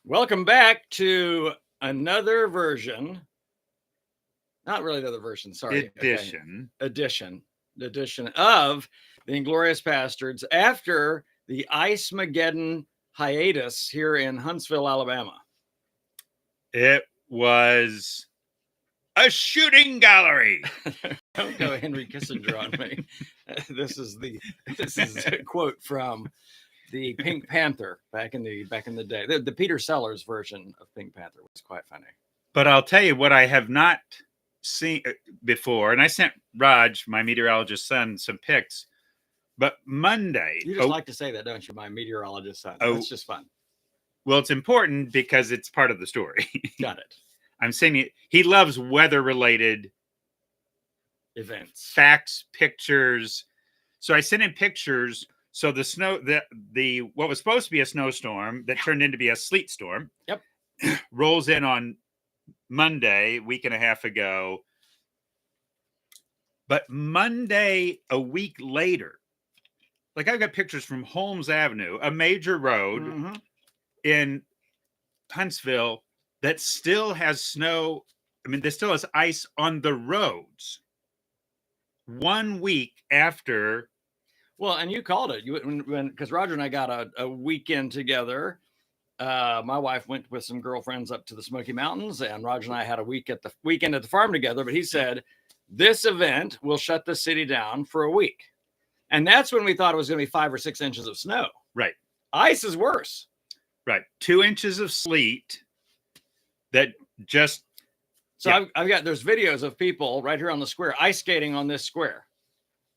Welcome back to another version. Not really another version, sorry. Edition. Okay. Edition of the Inglorious Pastords after the Ice-mageddon hiatus here in Huntsville, Alabama. It was a shooting gallery. Don't go Henry Kissinger on me. This is a quote from the Pink Panther back in the day. The Peter Sellers version of Pink Panther was quite funny. But I'll tell you what I have not seen before, and I sent Raj, my meteorologist son, some pics. But Monday, you just like to say that, don't you? My meteorologist son. That's just fun. Well, it's important because it's part of the story. Got it. I'm saying he loves weather-related events, facts, pictures. So I sent him pictures. So the snow, the what was supposed to be a snowstorm that turned into be a sleet storm. Yep. Rolls in on Monday, a week and a half ago. But Monday, a week later, like I've got pictures from Holmes Avenue, a major road in Huntsville that still has snow. I mean, there still has ice on the roads. 1 week after. Well, and you called it. Because Roger and I got a weekend together. My wife went with some girlfriends up to the Smoky Mountains, and Roger and I had a weekend at the farm together. But he said, this event will shut the city down for a week. And that's when we thought it was going to be 5 or 6 inches of snow. Right. Ice is worse. Right. 2 inches of sleet that just. So I've got, there's videos of people right here on the square, ice skating on this square.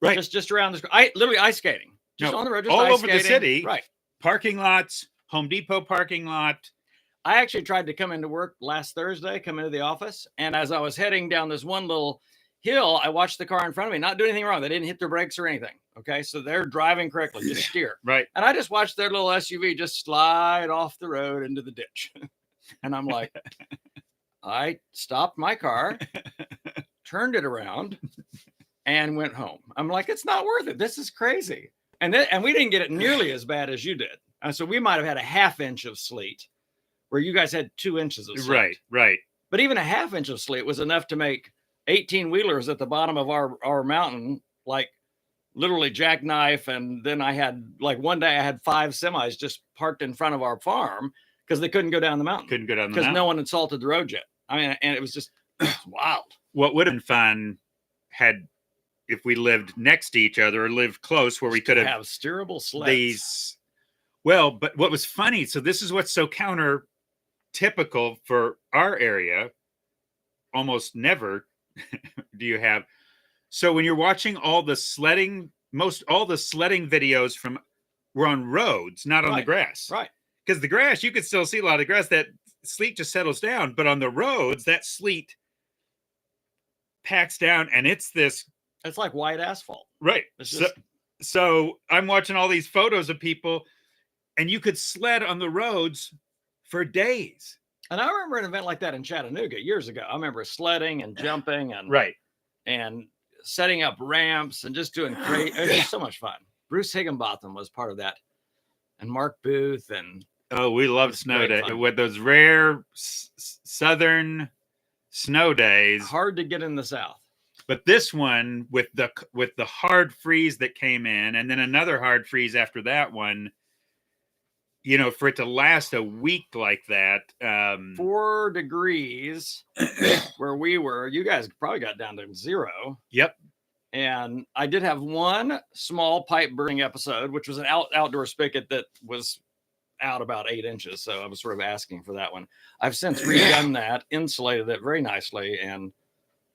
Right. Just around the square. Literally ice skating. Just on the road. Just all ice over skating. the city. Right. Parking lots, Home Depot parking lot. I actually tried to come into work last Thursday, come into the office. And as I was heading down this one little hill, I watched the car in front of me not do anything wrong. They didn't hit their brakes or anything. Okay. So they're driving correctly, just steer. Right. And I just watched their little SUV just slide off the road into the ditch. And I'm like, I stopped my car, turned it around, and went home. I'm like, it's not worth it. This is crazy. And we didn't get it nearly as bad as you did. And so we might have had a ½ inch of sleet where you guys had 2 inches of sleet. Right. But even a ½ inch of sleet was enough to make 18-wheelers at the bottom of our mountain, like literally jackknife. And then I had, like, one day I had 5 semis just parked in front of our farm because they couldn't go down the mountain. Because no one had salted the road yet. I mean, and it was just wild. What would have been fun if we lived next to each other or lived close where we could have steerable sleds. But what was funny, so this is what's so counter typical for our area. Almost never do you have. So when you're watching all the sledding videos were on roads, not on the grass. Right. Because the grass, you could still see a lot of grass. That sleet just settles down. But on the roads, that sleet packs down, and it's like white asphalt. Right. So I'm watching all these photos of people, and you could sled on the roads for days. And I remember an event like that in Chattanooga years ago. I remember sledding and jumping and setting up ramps and just doing great. It was so much fun. Bruce Higginbotham was part of that, and Mark Booth. And we loved snow day with those rare southern snow days. Hard to get in the South. But this one with the hard freeze that came in, and then another hard freeze after that one, for it to last a week like that. 4 degrees where we were. You guys probably got down to 0. Yep. And I did have one small pipe burning episode, which was an outdoor spigot that was out about 8 inches. So I was sort of asking for that one. I've since redone that, insulated it very nicely, and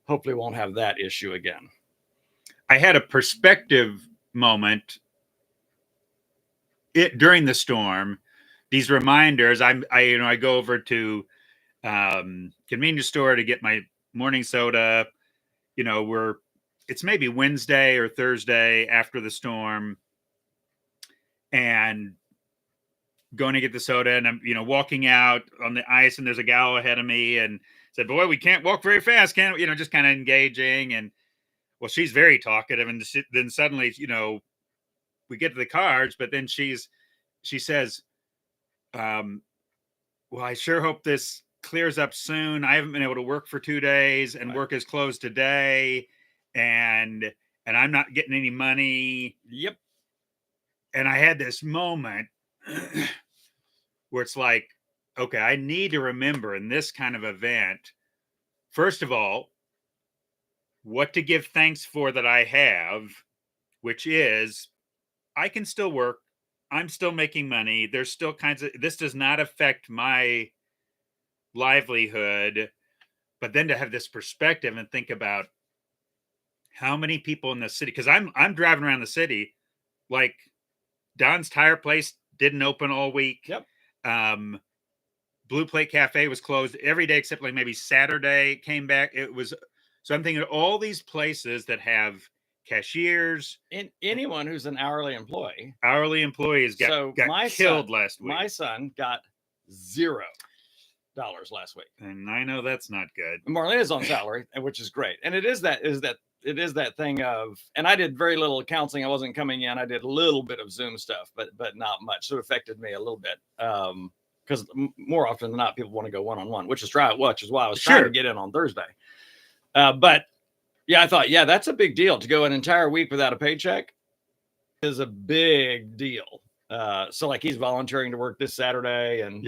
hopefully won't have that issue again. I had a perspective moment during the storm. These reminders, I go over to convenience store to get my morning soda. It's maybe Wednesday or Thursday after the storm, and going to get the soda, and I'm walking out on the ice, and there's a gal ahead of me, and said, "Boy, we can't walk very fast, can we?" Just kind of engaging. And well, she's very talkative. And then suddenly, we get to the cars, but then she says, well, I sure hope this clears up soon. I haven't been able to work for 2 days, and Right. work is closed today, and I'm not getting any money. Yep. And I had this moment where it's like, okay, I need to remember in this kind of event, first of all, what to give thanks for that I have, which is I can still work. I'm still making money. There's still kinds of, this does not affect my livelihood. But then to have this perspective and think about how many people in the city, because I'm driving around the city, like Don's Tire Place didn't open all week. Yep. Blue Plate Cafe was closed every day except like maybe Saturday came back. It was, so I'm thinking of all these places that have cashiers. Anyone who's an hourly employees got killed last week. My son got $0 last week, and I know that's not good. Marlena's on salary, which is great, and it is that thing of, and I did very little counseling. I wasn't coming in. I did a little bit of Zoom stuff, but not much. So it affected me a little bit. Because more often than not, people want to go one-on-one, which is why I was trying to get in on Thursday. But yeah, I thought, yeah, that's a big deal. To go an entire week without a paycheck is a big deal. So like he's volunteering to work this Saturday, and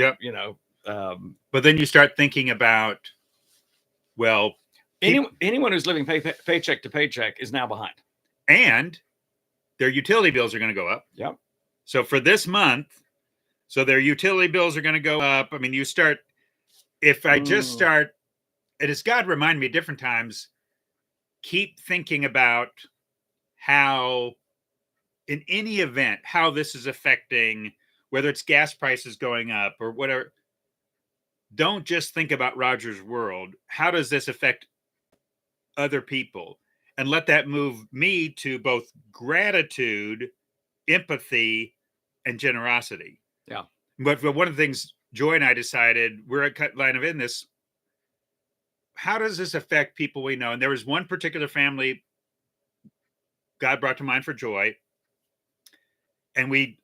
but then you start thinking about, well, anyone who's living paycheck to paycheck is now behind, and their utility bills are going to go up. Yep. So for this month, so their utility bills are going to go up. I mean, if I just start, it has God remind me at different times, keep thinking about how, in any event, how this is affecting, whether it's gas prices going up or whatever. Don't just think about Roger's world. How does this affect other people? And let that move me to both gratitude, empathy, and generosity. Yeah. But one of the things Joy and I decided, we're at cut line of in this, how does this affect people we know? And there was one particular family God brought to mind for Joy. And we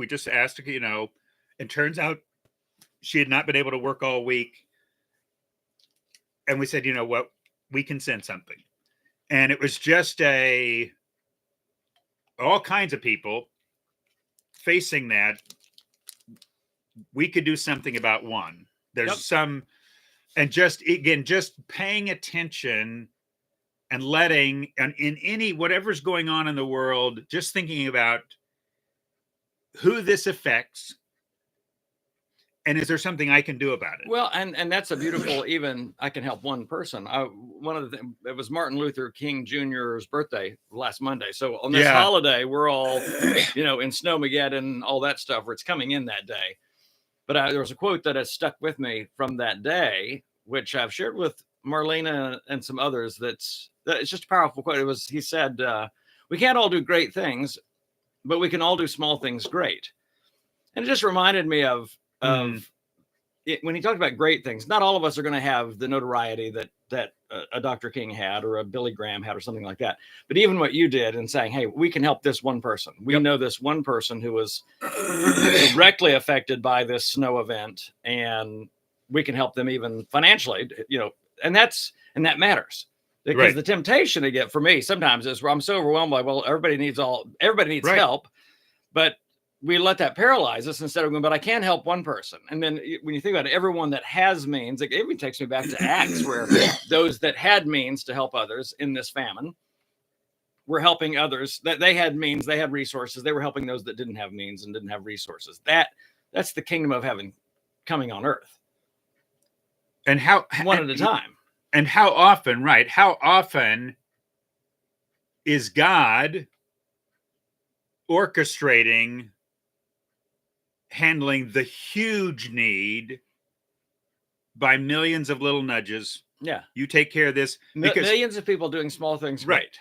just asked, and turns out she had not been able to work all week. And we said, you know what, we can send something. And it was just all kinds of people facing that. We could do something about one. There's some, and just paying attention and letting, and in any, whatever's going on in the world, just thinking about who this affects. And is there something I can do about it? Well, and that's a beautiful, even I can help one person. One of the things, it was Martin Luther King Jr.'s birthday last Monday. So on this holiday, we're all, in Snowmageddon, all that stuff, where it's coming in that day. But there was a quote that has stuck with me from that day, which I've shared with Marlena and some others. It's just a powerful quote. He said, we can't all do great things, but we can all do small things great. And it just reminded me of it, when he talked about great things. Not all of us are going to have the notoriety that a Dr. King had, or a Billy Graham had, or something like that. But even what you did in saying, hey, we can help this one person. We know this one person who was directly affected by this snow event, and we can help them even financially, and that matters. Because the temptation to get, for me, sometimes is where I'm so overwhelmed by, well, everybody needs help, but we let that paralyze us instead of going, but I can help one person. And then when you think about it, everyone that has means, it even takes me back to Acts, where those that had means to help others in this famine were helping others, that they had means, they had resources. They were helping those that didn't have means and didn't have resources. That's the kingdom of heaven coming on earth. And how one at a time. And how often is God orchestrating, handling the huge need by millions of little nudges? Yeah. You take care of this. Millions of people doing small things. Right.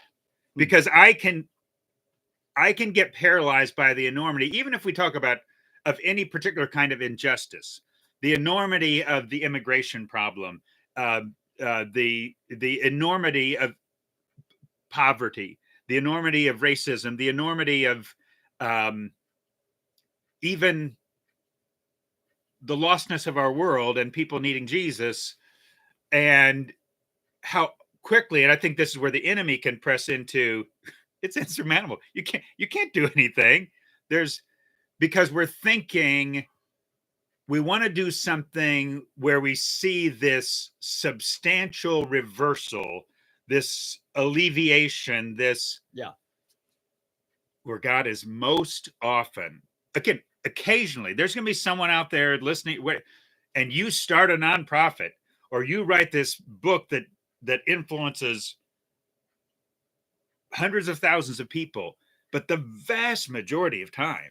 Because I can get paralyzed by the enormity, even if we talk about of any particular kind of injustice, the enormity of the immigration problem, the enormity of poverty, the enormity of racism, the enormity of even the lostness of our world and people needing Jesus, and how quickly, and I think this is where the enemy can press into, it's insurmountable. You can't do anything. Because we're thinking we want to do something where we see this substantial reversal, this alleviation, this where God is most often. Again, occasionally there's going to be someone out there listening, and you start a nonprofit, or you write this book that influences hundreds of thousands of people, but the vast majority of time,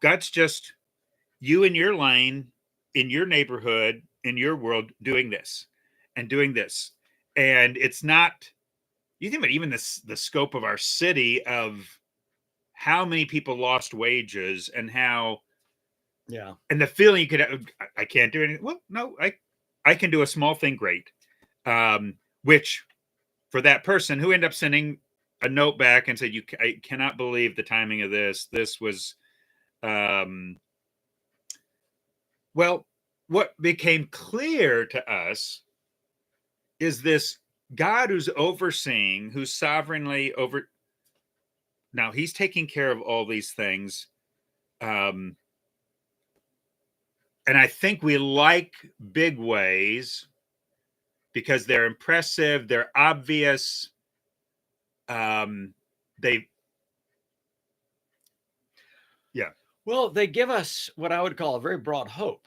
God's just you in your lane, in your neighborhood, in your world, doing this and doing this. And it's not, you think about even the scope of our city, of how many people lost wages, and how, and the feeling you could have, I can't do anything. Well, no, I can do a small thing great. Which for that person who ended up sending a note back and said, I cannot believe the timing of this. This was, well, what became clear to us is this God who's overseeing, who's sovereignly over. Now he's taking care of all these things. And I think we like big ways because they're impressive, they're obvious. Well, they give us what I would call a very broad hope.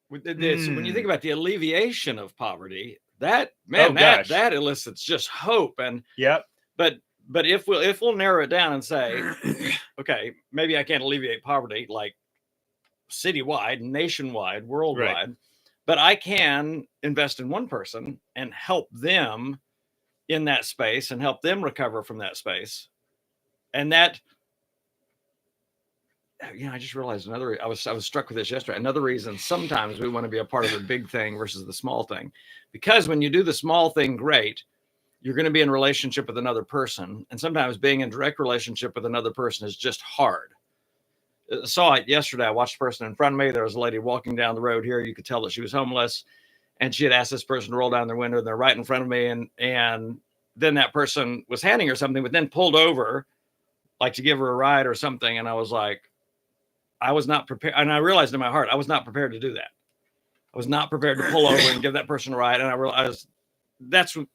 When you think about the alleviation of poverty, that elicits just hope. And but if we'll narrow it down and say, okay, maybe I can't alleviate poverty like citywide, nationwide, worldwide, but I can invest in one person and help them in that space and help them recover from that space. And that, I just realized I was struck with this yesterday. Another reason sometimes we want to be a part of the big thing versus the small thing, because when you do the small thing great, you're going to be in relationship with another person. And sometimes being in direct relationship with another person is just hard. I saw it yesterday. I watched a person in front of me. There was a lady walking down the road here. You could tell that she was homeless, and she had asked this person to roll down their window, and they're right in front of me. And then that person was handing her something, but then pulled over like to give her a ride or something. And I was like, I was not prepared. And I realized in my heart, I was not prepared to do that. I was not prepared to pull over and give that person a ride. And I realized that's when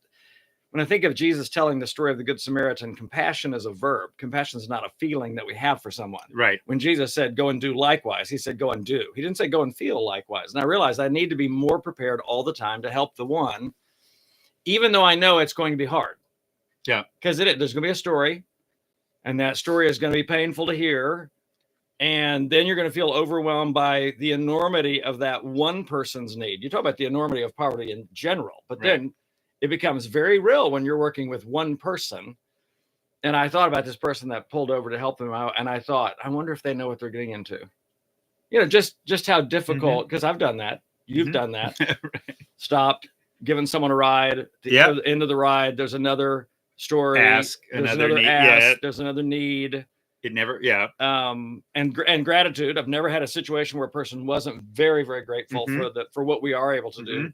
I think of Jesus telling the story of the Good Samaritan, compassion is a verb. Compassion is not a feeling that we have for someone. Right. When Jesus said, go and do likewise, he said, go and do. He didn't say go and feel likewise. And I realized I need to be more prepared all the time to help the one, even though I know it's going to be hard. Yeah. Because there's going to be a story, and that story is going to be painful to hear. And then you're going to feel overwhelmed by the enormity of that one person's need. You talk about the enormity of poverty in general, but then it becomes very real when you're working with one person. And I thought about this person that pulled over to help them out. And I thought, I wonder if they know what they're getting into. Just how difficult, because I've done that. You've done that. Stopped, given someone a ride. The end of the ride, there's another story. There's another need. There's another need. It never, and gratitude. I've never had a situation where a person wasn't very, very grateful for what we are able to do.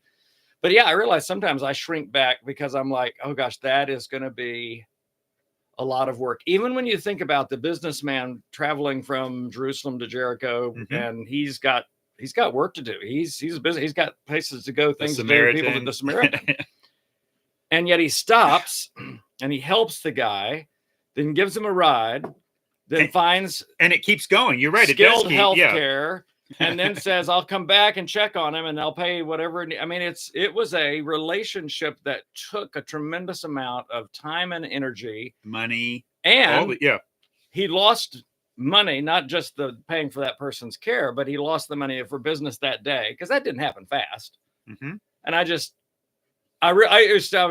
But I realize sometimes I shrink back because I'm like, oh gosh, that is going to be a lot of work. Even when you think about the businessman traveling from Jerusalem to Jericho, and he's got work to do. He's busy. He's got places to go, things to do, people to the Samaritan. And yet he stops and he helps the guy, then gives him a ride. Then finds, and it keeps going. You're right. Skilled health care, and then says, "I'll come back and check on him, and I'll pay whatever." I mean, it was a relationship that took a tremendous amount of time and energy, money, and he lost money, not just the paying for that person's care, but he lost the money for business that day because that didn't happen fast. And I was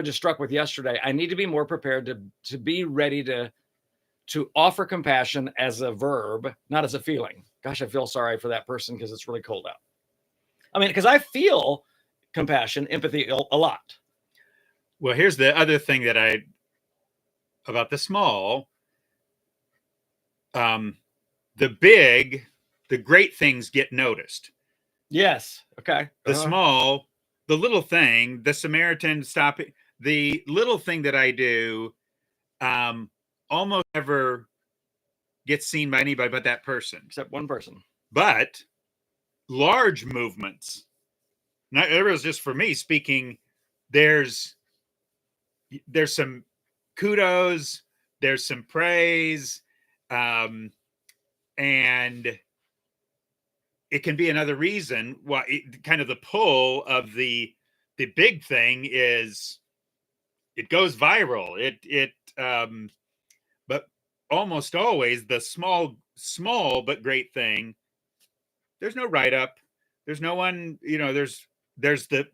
just struck with yesterday. I need to be more prepared to be ready to offer compassion as a verb, not as a feeling. Gosh, I feel sorry for that person because it's really cold out. I mean, because I feel compassion, empathy a lot. Well, here's the other thing about the small, the big the great things get noticed. Yes. Okay. The small, the little thing, the Samaritan stopping, the little thing that I do, almost never gets seen by anybody but that person. Except one person. But large movements, not it was just for me speaking, there's some kudos, there's some praise, and it can be another reason why kind of the pull of the big thing is it goes viral. But almost always the small but great thing, there's no write-up. There's no one, there's the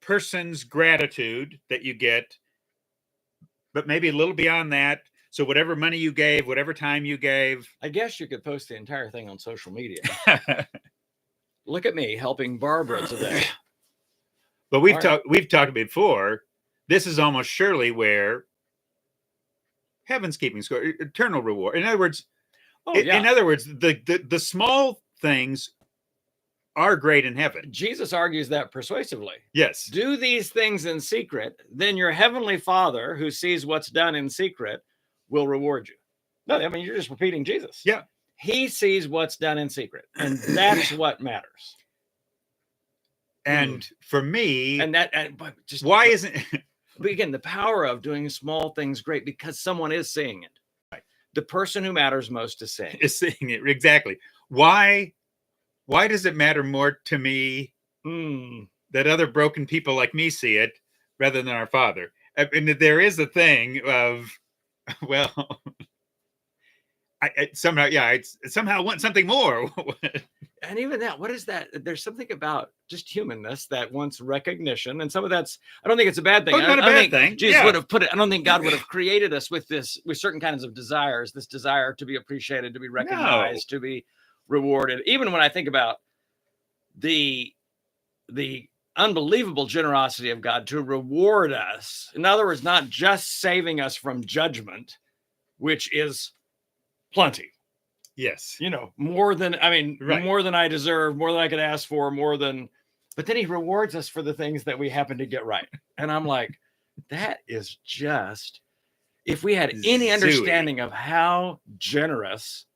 person's gratitude that you get, but maybe a little beyond that. So whatever money you gave, whatever time you gave. I guess you could post the entire thing on social media. Look at me helping Barbara today. But we've talked before. This is almost surely where heaven's keeping score, eternal reward. In other words, the small things are great in heaven. Jesus argues that persuasively. Yes. Do these things in secret, then your heavenly Father, who sees what's done in secret, will reward you. No, I mean, you're just repeating Jesus. Yeah. He sees what's done in secret, and that's what matters. And for me, why isn't but again, the power of doing small things great, because someone is seeing it. Right. The person who matters most is seeing it. Exactly. Why does it matter more to me that other broken people like me see it rather than our Father? And there is a thing of, well, I somehow want something more. And even that, what is that? There's something about just humanness that wants recognition, and some of that's. I don't think it's a bad thing. Not a bad thing. Jesus would have put it. I don't think God would have created us with certain kinds of desires. This desire to be appreciated, to be recognized, to be rewarded. Even when I think about the unbelievable generosity of God to reward us. In other words, not just saving us from judgment, which is plenty. Yes. More than I deserve, more than I could ask for, but then he rewards us for the things that we happen to get right. And I'm like, that is just, if we had any understanding of how generous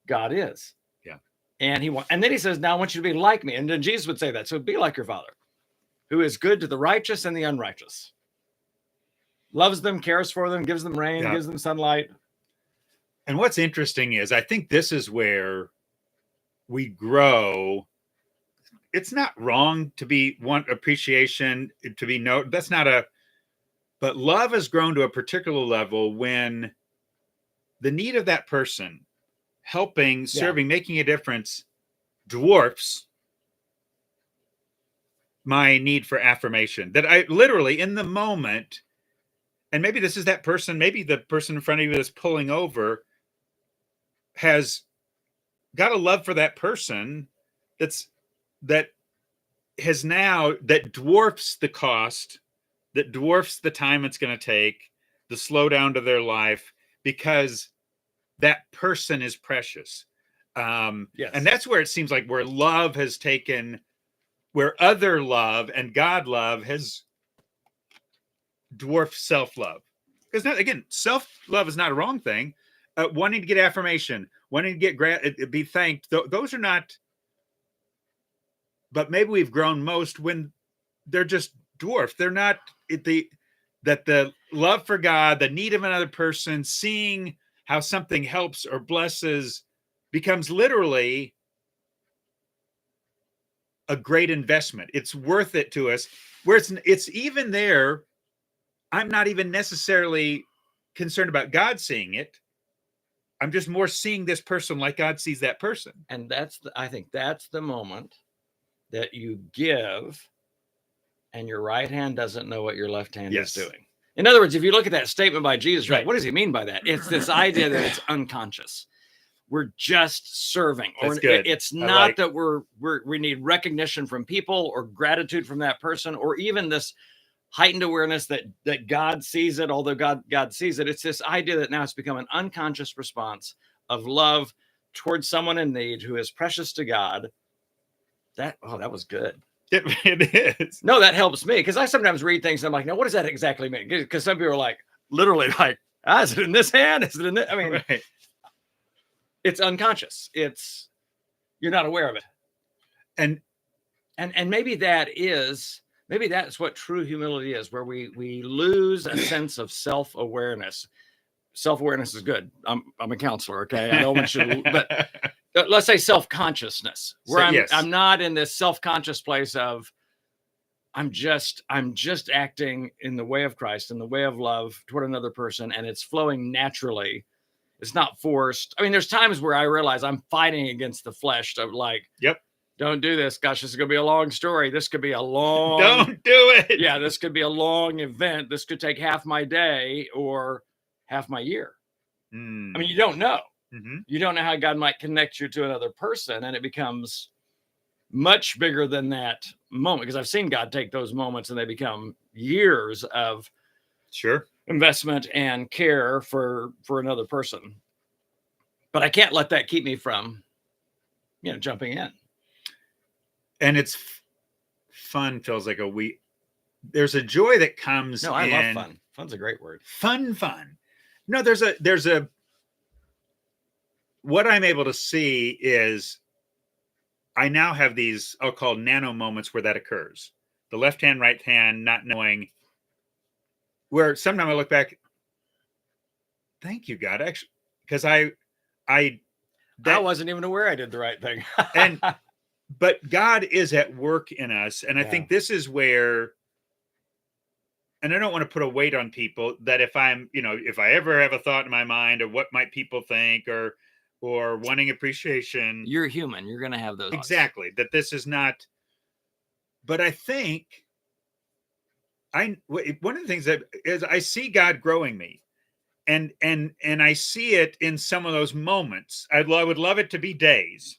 God is. Yeah. And then he says, now I want you to be like me. And then Jesus would say that. So be like your Father, who is good to the righteous and the unrighteous. Loves them, cares for them, gives them rain, gives them sunlight. And what's interesting is I think this is where we grow. It's not wrong to want appreciation, to be but love has grown to a particular level when the need of that person helping, serving, making a difference dwarfs my need for affirmation. That I literally in the moment, and maybe this is that person, maybe the person in front of you that's pulling over has got a love for that person that dwarfs the cost, that dwarfs the time it's going to take, the slowdown to their life, because that person is precious. Yes. And that's where it seems like where love has taken, where other love and God love has dwarfed self-love. Because again, self-love is not a wrong thing. Wanting to get affirmation, wanting to get be thanked. Those are not, but maybe we've grown most when they're just dwarfed. They're not that the love for God, the need of another person, seeing how something helps or blesses becomes literally a great investment. It's worth it to us. Where it's even there, I'm not even necessarily concerned about God seeing it. I'm just more seeing this person like God sees that person. And I think that's the moment that you give and your right hand doesn't know what your left hand is doing. In other words, if you look at that statement by Jesus, right, what does he mean by that? It's this idea that it's unconscious. We're just serving. That's good. It's not that we need recognition from people or gratitude from that person, or even this heightened awareness that God sees it, although God sees it. It's this idea that now it's become an unconscious response of love towards someone in need who is precious to God, that was good. It is. No, that helps me because I sometimes read things and I'm like, now what does that exactly mean? Because some people are like, literally like, is it in this hand? Is it in this? I mean, Right. it's unconscious. You're not aware of it. And maybe that's what true humility is, where we lose a sense of self-awareness. Self-awareness is good. I'm a counselor, okay? I don't want you to, but let's say self-consciousness, where I'm not in this self-conscious place of I'm just acting in the way of Christ, in the way of love toward another person, and it's flowing naturally. It's not forced. I mean, there's times where I realize I'm fighting against the flesh of like, yep, don't do this. Gosh, this is going to be a long story. This could be a long. Don't do it. Yeah, this could be a long event. This could take half my day or half my year. I mean, you don't know. Mm-hmm. You don't know how God might connect you to another person, and it becomes much bigger than that moment. Because I've seen God take those moments, and they become years of investment and care for another person. But I can't let that keep me from, jumping in. And it's fun. Feels like there's a joy that comes. No, I love fun. Fun's a great word. Fun. No, there's a what I'm able to see is I now have these, I'll call nano moments where that occurs. The left hand, right hand, not knowing, where sometimes I look back, thank you, God, actually, because I wasn't even aware I did the right thing. But God is at work in us. And I think this is where, and I don't want to put a weight on people that if I'm, if I ever have a thought in my mind of what might people think or wanting appreciation. You're human. You're going to have those. Exactly. That this is not, but I think one of the things that is I see God growing me and I see it in some of those moments. I would love it to be days.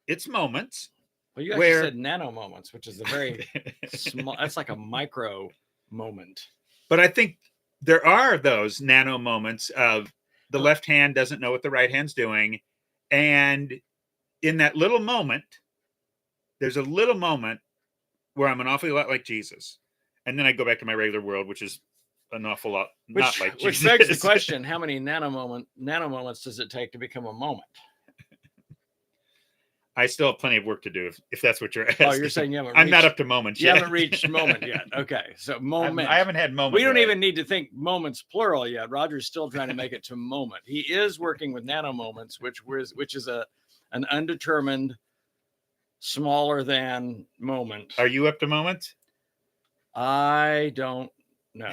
It's moments. Well, you actually said nano moments, which is a very small, that's like a micro moment. But I think there are those nano moments of the left hand doesn't know what the right hand's doing. And in that little moment, there's a little moment where I'm an awful lot like Jesus. And then I go back to my regular world, which is an awful lot not like Jesus. Which begs the question, how many nano moments does it take to become a moment? I still have plenty of work to do if that's what you're asking. Oh, you're saying you haven't I'm not up to moments yet. You haven't reached moment yet. Okay. So moment. I haven't had moment. We don't even need to think moments plural yet. Roger's still trying to make it to moment. He is working with nano moments, which is an undetermined, smaller than moment. Are you up to moments? I don't know.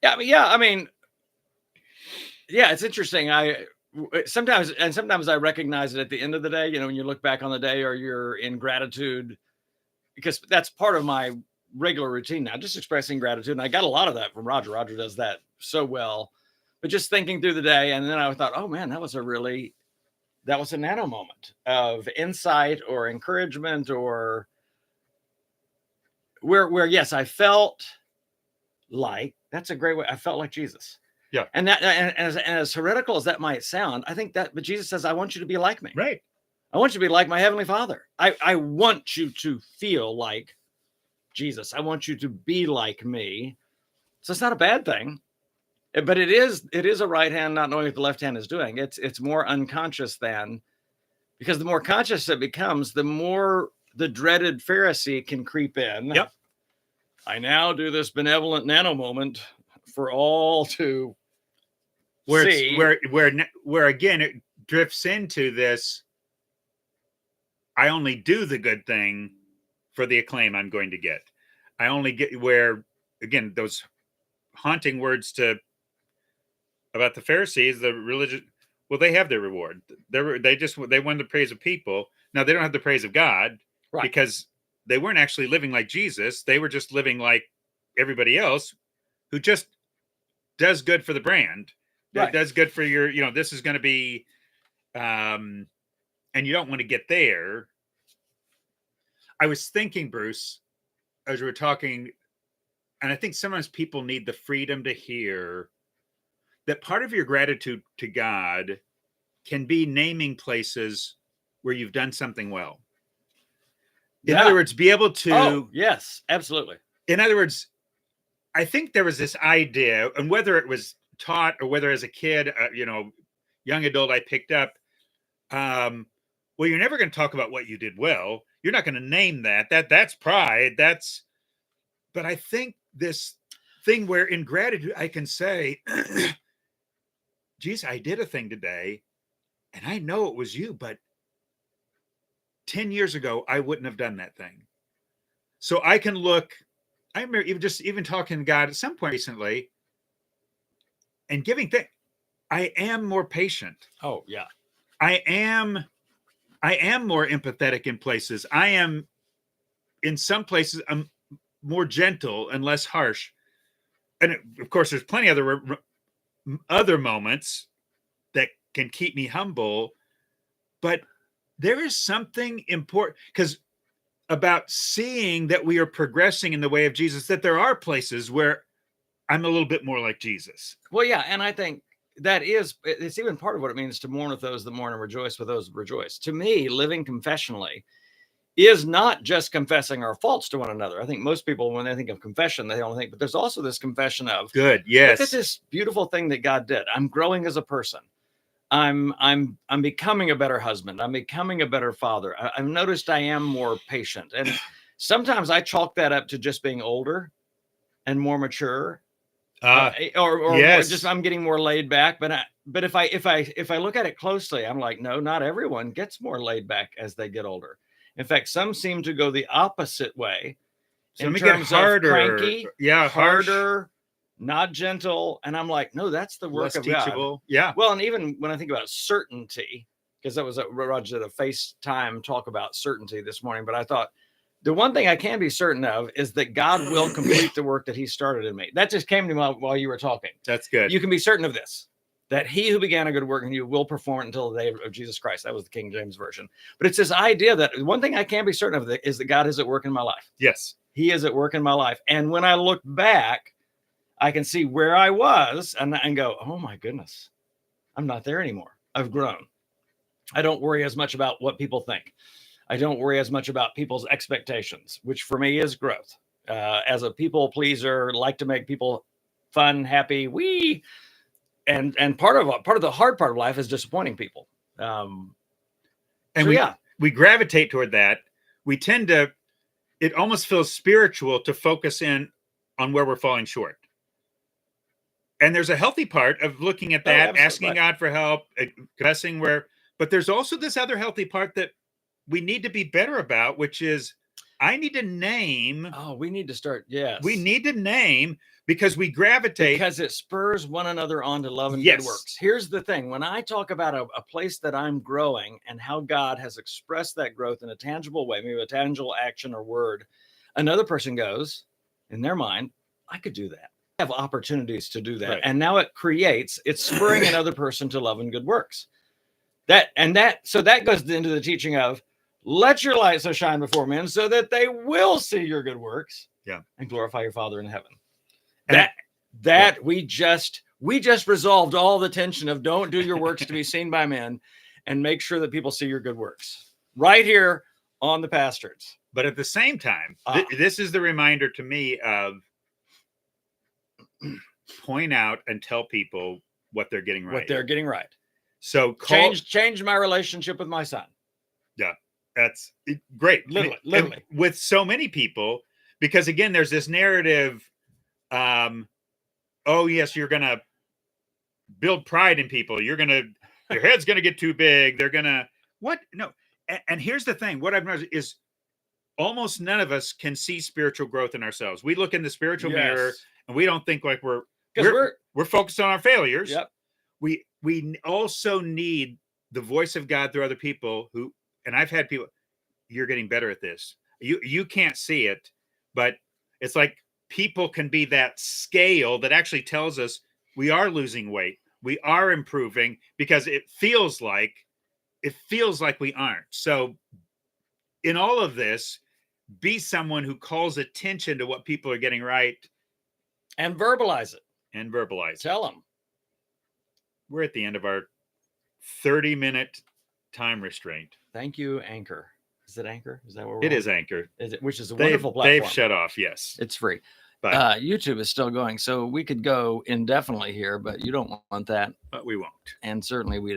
I mean, it's interesting. Sometimes I recognize it at the end of the day, when you look back on the day or you're in gratitude, because that's part of my regular routine now, just expressing gratitude. And I got a lot of that from Roger. Roger does that so well, but just thinking through the day. And then I thought, oh man, that was a nano moment of insight or encouragement or where yes, I felt like, that's a great way. I felt like Jesus. Yeah. And as heretical as that might sound, I think but Jesus says, I want you to be like me. Right. I want you to be like my Heavenly Father. I want you to feel like Jesus. I want you to be like me. So it's not a bad thing, but it is a right hand not knowing what the left hand is doing. It's more unconscious because the more conscious it becomes, the more the dreaded Pharisee can creep in. Yep. I now do this benevolent nano moment for all to see. Where again it drifts into this. I only do the good thing for the acclaim I'm going to get. I only get where again those haunting words about the Pharisees, the religious. Well, they have their reward. They won the praise of people. Now they don't have the praise of God, right? Because they weren't actually living like Jesus. They were just living like everybody else, who just does good for the brand. Right. Does good for your. This is going to be, and you don't want to get there. I was thinking, Bruce, as we were talking, and I think sometimes people need the freedom to hear that part of your gratitude to God can be naming places where you've done something well. In other words, be able to. Oh, yes, absolutely. In other words, I think there was this idea, and whether it was taught or whether as a kid, young adult, I picked up, well, you're never going to talk about what you did well. You're not going to name that. That's pride. But I think this thing where in gratitude, I can say, geez, I did a thing today and I know it was you, but 10 years ago, I wouldn't have done that thing. So I can look, I remember even talking to God at some point recently and giving things. I am more patient. Oh, yeah. I am more empathetic in places. I am in some places, I'm more gentle and less harsh. And of course, there's plenty of other moments that can keep me humble, but there is something important about seeing that we are progressing in the way of Jesus, that there are places where I'm a little bit more like Jesus. Well, yeah. And I think it's even part of what it means to mourn with those that mourn and rejoice with those that rejoice. To me, living confessionally is not just confessing our faults to one another. I think most people, when they think of confession, they only think, but there's also this confession of, good, yes, look at this beautiful thing that God did. I'm growing as a person. I'm becoming a better husband. I'm becoming a better father. I've noticed I am more patient. And sometimes I chalk that up to just being older and more mature. Or yes. just I'm getting more laid back. But if I look at it closely, I'm like, no, not everyone gets more laid back as they get older. In fact, some seem to go the opposite way. So in terms harder, of cranky, harder, not gentle. And I'm like, no, that's the work of teachable. God. Yeah. Well, and even when I think about certainty, because that was Roger did a FaceTime talk about certainty this morning, but I thought the one thing I can be certain of is that God will complete the work that he started in me. That just came to me while you were talking. That's good. You can be certain of this, that he who began a good work in you will perform it until the day of Jesus Christ. That was the King James Version. But it's this idea that one thing I can be certain of is that God is at work in my life. Yes. He is at work in my life. And when I look back, I can see where I was and go, oh my goodness, I'm not there anymore. I've grown. I don't worry as much about what people think. I don't worry as much about people's expectations, which for me is growth. As a people pleaser, like to make people fun, happy, and part of the hard part of life is disappointing people. We gravitate toward that. We tend to, it almost feels spiritual to focus in on where we're falling short. And there's a healthy part of looking at that, asking God for help, confessing but there's also this other healthy part that we need to be better about, which is I need to name. Oh, we need to start. Yes. We need to name because we gravitate. Because it spurs one another on to love and good works. Here's the thing. When I talk about a place that I'm growing and how God has expressed that growth in a tangible way, maybe a tangible action or word, another person goes in their mind, I could do that. I have opportunities to do that. Right. And now it's spurring another person to love and good works. So that goes into the teaching of let your light so shine before men so that they will see your good works and glorify your Father in heaven. We just resolved all the tension of don't do your works to be seen by men and make sure that people see your good works right here on the Pastards. But at the same time, this is the reminder to me of point out and tell people what they're getting right. So change my relationship with my son. Yeah, that's great. Literally. With so many people, because again, there's this narrative. Oh yes, you're gonna build pride in people. Your head's gonna get too big. They're gonna what? No. And here's the thing. What I've noticed is almost none of us can see spiritual growth in ourselves. We look in the spiritual mirror and we don't think like we're focused on our failures. Yep. We also need the voice of God through other people and I've had people, you're getting better at this. You can't see it, but it's like people can be that scale that actually tells us we are losing weight. We are improving because it feels like we aren't. So in all of this, be someone who calls attention to what people are getting right. And verbalize it. And verbalize. Tell them. we're at the end of our 30-minute time restraint. Thank you, Anchor. Is it Anchor? Is that what it is Anchor? Is it? Which is a wonderful platform. They've shut off. Yes, it's free. But YouTube is still going, so we could go indefinitely here, but you don't want that. But we won't. And certainly we don't.